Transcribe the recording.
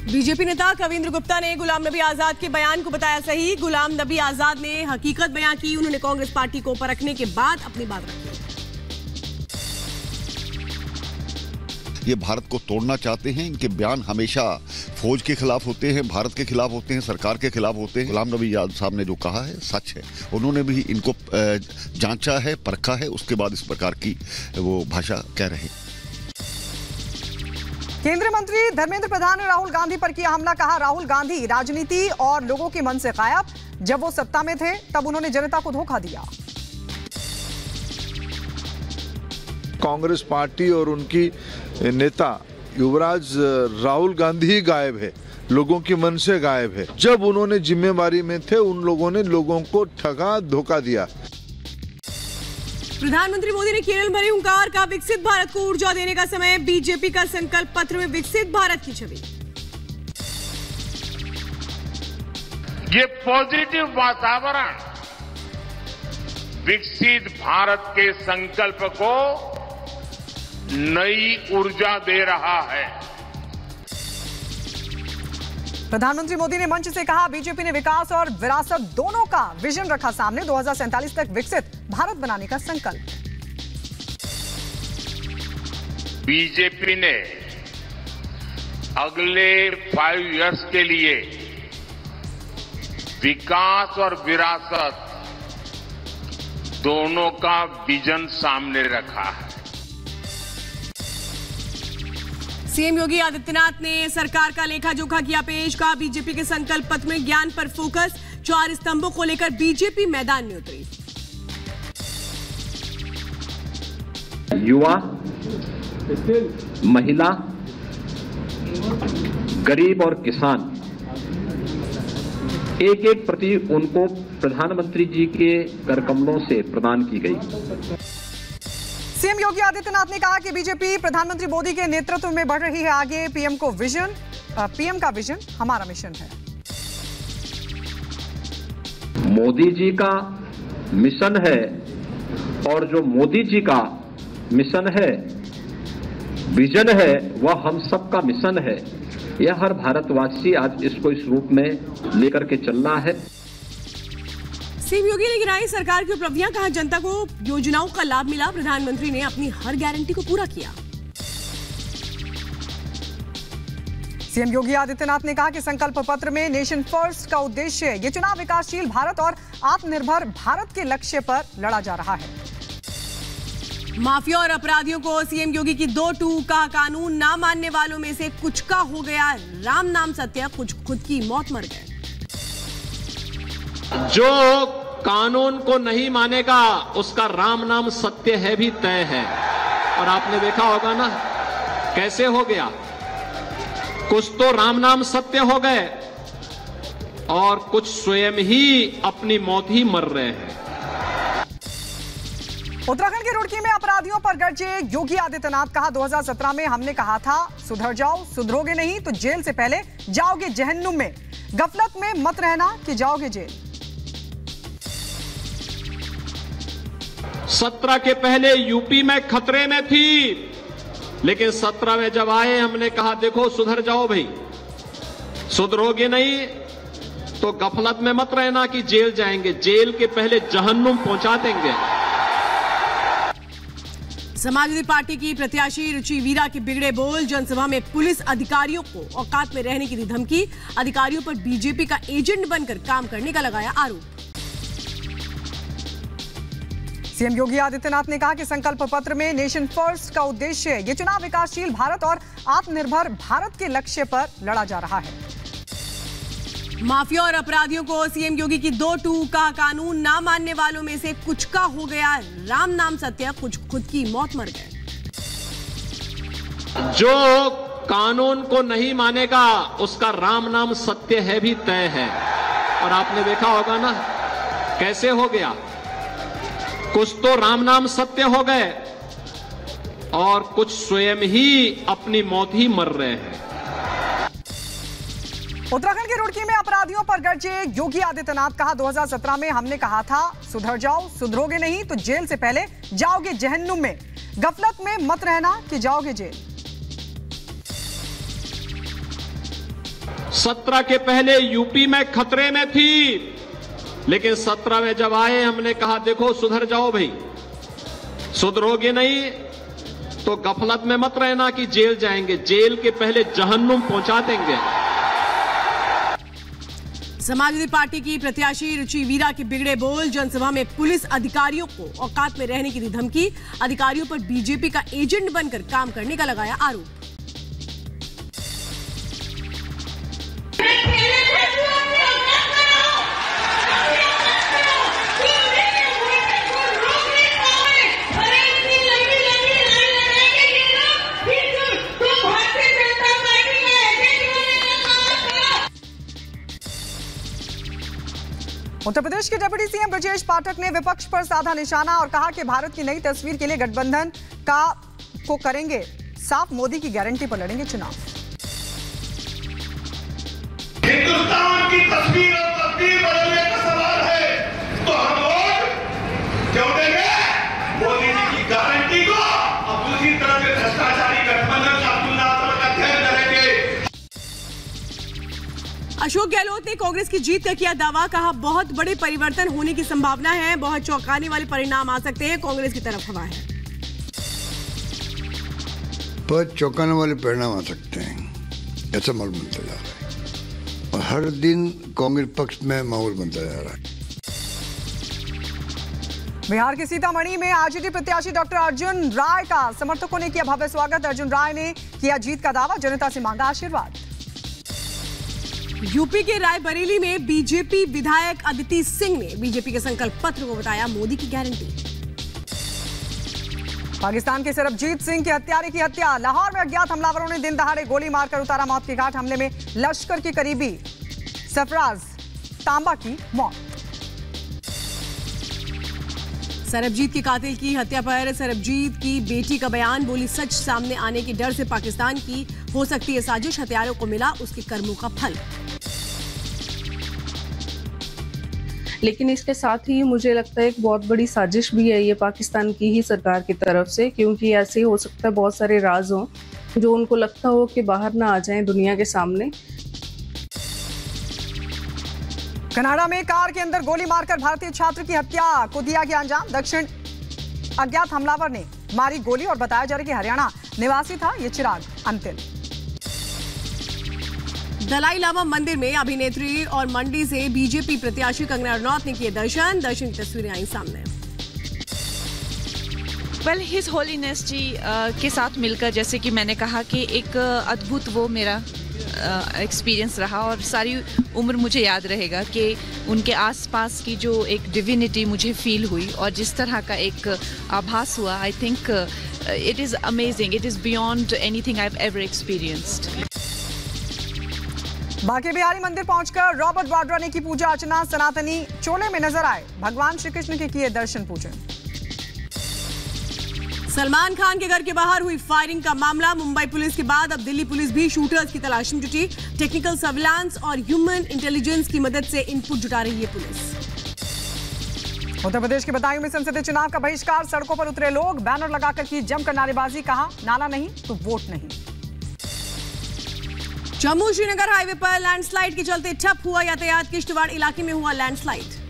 BJP नेता कविंद्र गुप्ता ने गुलाम नबी आजाद के बयान को बताया सही। गुलाम नबी आजाद ने हकीकत बयां की। उन्होंने कांग्रेस पार्टी को परखने के बाद अपनी बात रखी। ये भारत को तोड़ना चाहते हैं। इनके बयान हमेशा फौज के खिलाफ होते हैं, भारत के खिलाफ होते हैं, सरकार के खिलाफ होते हैं। गुलाम नबी आजाद साहब ने जो कहा है सच है। उन्होंने भी इनको जांचा है, परखा है, उसके बाद इस प्रकार की वो भाषा कह रहे हैं। केंद्रीय मंत्री धर्मेंद्र प्रधान ने राहुल गांधी पर किया हमला। कहा राहुल गांधी राजनीति और लोगों के मन से गायब। जब वो सत्ता में थे तब उन्होंने जनता को धोखा दिया। कांग्रेस पार्टी और उनकी नेता युवराज राहुल गांधी ही गायब है, लोगों के मन से गायब है। जब उन्होंने जिम्मेवारी में थे उन लोगों ने लोगों को ठगा, धोखा दिया। प्रधानमंत्री मोदी ने केरल भरे हुंकार का विकसित भारत को ऊर्जा देने का समय। बीजेपी का संकल्प पत्र में विकसित भारत की छवि। ये पॉजिटिव वातावरण विकसित भारत के संकल्प को नई ऊर्जा दे रहा है। प्रधानमंत्री मोदी ने मंच से कहा बीजेपी ने विकास और विरासत दोनों का विजन रखा सामने। 2047 तक विकसित भारत बनाने का संकल्प। बीजेपी ने अगले 5 इयर्स के लिए विकास और विरासत दोनों का विजन सामने रखा है। सीएम योगी आदित्यनाथ ने सरकार का लेखा जोखा किया पेश। कहा बीजेपी के संकल्प पत्र में ज्ञान पर फोकस। 4 स्तंभों को लेकर बीजेपी मैदान में उतरी। युवा, महिला, गरीब और किसान, एक एक प्रति उनको प्रधानमंत्री जी के करकमलों से प्रदान की गई। सीएम योगी आदित्यनाथ ने कहा कि बीजेपी प्रधानमंत्री मोदी के नेतृत्व में बढ़ रही है आगे। पीएम का विजन हमारा मिशन है। मोदी जी का मिशन है और जो मोदी जी का मिशन है, विजन है, वह हम सबका मिशन है। यह हर भारतवासी आज इसको इस रूप में लेकर के चल रहा है। सीएम योगी ने गिनाई सरकार की उपलब्धियां। कहा जनता को योजनाओं का लाभ मिला। प्रधानमंत्री ने अपनी हर गारंटी को पूरा किया। सीएम योगी आदित्यनाथ ने कहा कि संकल्प पत्र में नेशन फर्स्ट का उद्देश्य है। ये चुनाव विकासशील भारत और आत्मनिर्भर भारत के लक्ष्य पर लड़ा जा रहा है। माफिया और अपराधियों को सीएम योगी की 2-2 का कानून ना मानने वालों में से कुछ का हो गया राम नाम सत्य, कुछ खुद की मौत मर गए। जो कानून को नहीं मानेगा उसका राम नाम सत्य है भी तय है। और आपने देखा होगा ना कैसे हो गया। कुछ तो राम नाम सत्य हो गए और कुछ स्वयं ही अपनी मौत ही मर रहे हैं। उत्तराखंड के रुड़की में अपराधियों पर गरजे योगी आदित्यनाथ। कहा 2017 में हमने कहा था सुधर जाओ, सुधरोगे नहीं तो जेल से पहले जाओगे जहन्नुम में। गफलत में मत रहना कि जाओगे जेल। 17 के पहले यूपी में खतरे में थी, लेकिन 17 में जब आए हमने कहा देखो सुधर जाओ भाई, सुधरोगे नहीं तो गफलत में मत रहना कि जेल जाएंगे, जेल के पहले जहन्नुम पहुंचा देंगे। समाजवादी पार्टी की प्रत्याशी रुचि वीरा के बिगड़े बोल। जनसभा में पुलिस अधिकारियों को औकात में रहने की दी धमकी। अधिकारियों पर बीजेपी का एजेंट बनकर काम करने का लगाया आरोप। सीएम योगी आदित्यनाथ ने कहा कि संकल्प पत्र में नेशन फर्स्ट का उद्देश्य है। ये चुनाव विकासशील भारत और आत्मनिर्भर भारत के लक्ष्य पर लड़ा जा रहा है। माफिया और अपराधियों को सीएम योगी की 2-2 का कानून ना मानने वालों में से कुछ का हो गया राम नाम सत्य, कुछ खुद की मौत मर गए। जो कानून को नहीं मानेगा उसका राम नाम सत्य है भी तय है। और आपने देखा होगा ना कैसे हो गया। कुछ तो राम नाम सत्य हो गए और कुछ स्वयं ही अपनी मौत ही मर रहे हैं। उत्तराखंड के रुड़की में अपराधियों पर गरजे योगी आदित्यनाथ। कहा 2017 में हमने कहा था सुधर जाओ, सुधरोगे नहीं तो जेल से पहले जाओगे जहन्नुम में। गफलत में मत रहना कि जाओगे जेल। 17 के पहले यूपी में खतरे में थी, लेकिन 17 में जब आए हमने कहा देखो सुधर जाओ भाई, सुधरोगे नहीं तो गफलत में मत रहना कि जेल जाएंगे, जेल के पहले जहन्नुम पहुंचा देंगे। समाजवादी पार्टी की प्रत्याशी रुचि वीरा के बिगड़े बोल, जनसभा में पुलिस अधिकारियों को औकात में रहने की दी धमकी, अधिकारियों पर बीजेपी का एजेंट बनकर काम करने का लगाया आरोप। उत्तर प्रदेश के डिप्टी सीएम ब्रजेश पाठक ने विपक्ष पर साधा निशाना और कहा कि भारत की नई तस्वीर के लिए गठबंधन को करेंगे साफ, मोदी की गारंटी पर लड़ेंगे चुनाव। हिंदुस्तान की तस्वीर और तकदीर बदलने का सवाल है तो हम वोट क्यों देंगे? मोदी जी की गारंटी को। अब दूसरी तरफ भ्रष्टाचारी गठबंधन का तुलनात्मक अध्ययन करेंगे। अशोक गहलोत ने कांग्रेस की जीत का किया दावा, कहा बहुत बड़े परिवर्तन होने की संभावना है, बहुत चौंकाने वाले परिणाम आ सकते हैं, कांग्रेस की तरफ हवा है। पर चौंकाने वाले परिणाम आ सकते हैं ऐसा माहौल बनता जा रहा है और हर दिन कांग्रेस पक्ष में माहौल बनता जा रहा है। बिहार के सीतामढ़ी में आरजेडी प्रत्याशी डॉक्टर अर्जुन राय का समर्थकों ने किया भव्य स्वागत। अर्जुन राय ने किया जीत का दावा, जनता से मांगा आशीर्वाद। यूपी के रायबरेली में बीजेपी विधायक अदिति सिंह ने बीजेपी के संकल्प पत्र को बताया मोदी की गारंटी। पाकिस्तान के सरबजीत सिंह के हत्यारे की हत्या, लाहौर में अज्ञात हमलावरों ने दिन दहाड़े गोली मारकर उतारा मौत के घाट। हमले में लश्कर के करीबी सरफराज तांबा की मौत। सरबजीत के कातिल की हत्या पर सरबजीत की बेटी का बयान, बोली सच सामने आने के डर से पाकिस्तान की हो सकती है साजिश, हत्यारों को मिला उसके कर्मों का फल। लेकिन इसके साथ ही मुझे लगता है एक बहुत बड़ी साजिश भी है ये पाकिस्तान की ही सरकार की तरफ से, क्योंकि ऐसे हो सकता है बहुत सारे राज हों जो उनको लगता हो कि बाहर ना आ जाएं दुनिया के सामने। कनाडा में कार के अंदर गोली मारकर भारतीय छात्र की हत्या को दिया गया अंजाम। दक्षिण अज्ञात हमलावर ने मारी गोली और बताया जा रहा है कि हरियाणा निवासी था ये चिराग अंतिल। दलाई लामा मंदिर में अभिनेत्री और मंडी से बीजेपी प्रत्याशी कंगना रनौत ने किए दर्शन की तस्वीरें आई सामने। वेल, हिज होलीनेस जी के साथ मिलकर, जैसे कि मैंने कहा कि एक अद्भुत वो मेरा एक्सपीरियंस रहा और सारी उम्र मुझे याद रहेगा कि उनके आसपास की जो एक डिविनिटी मुझे फील हुई और जिस तरह का एक आभास हुआ, I think it is amazing, it is beyond anything I have ever experienced. Banke Bihari मंदिर पहुंचकर रॉबर्ट वाड्रा ने की पूजा अर्चना, सनातनी चोले में नजर आए, भगवान श्री कृष्ण के किए दर्शन पूजन। सलमान खान के घर के बाहर हुई फायरिंग का मामला, मुंबई पुलिस के बाद अब दिल्ली पुलिस भी शूटर्स की तलाश में जुटी। टेक्निकल सर्विलांस और ह्यूमन इंटेलिजेंस की मदद से इनपुट जुटा रही है पुलिस। उत्तर प्रदेश के बदायूं में संसदीय चुनाव का बहिष्कार, सड़कों पर उतरे लोग, बैनर लगाकर की जमकर नारेबाजी, कहा नाला नहीं तो वोट नहीं। जम्मू श्रीनगर हाईवे पर लैंडस्लाइड के चलते ठप हुआ यातायात, किश्तवाड़ इलाके में हुआ लैंडस्लाइड।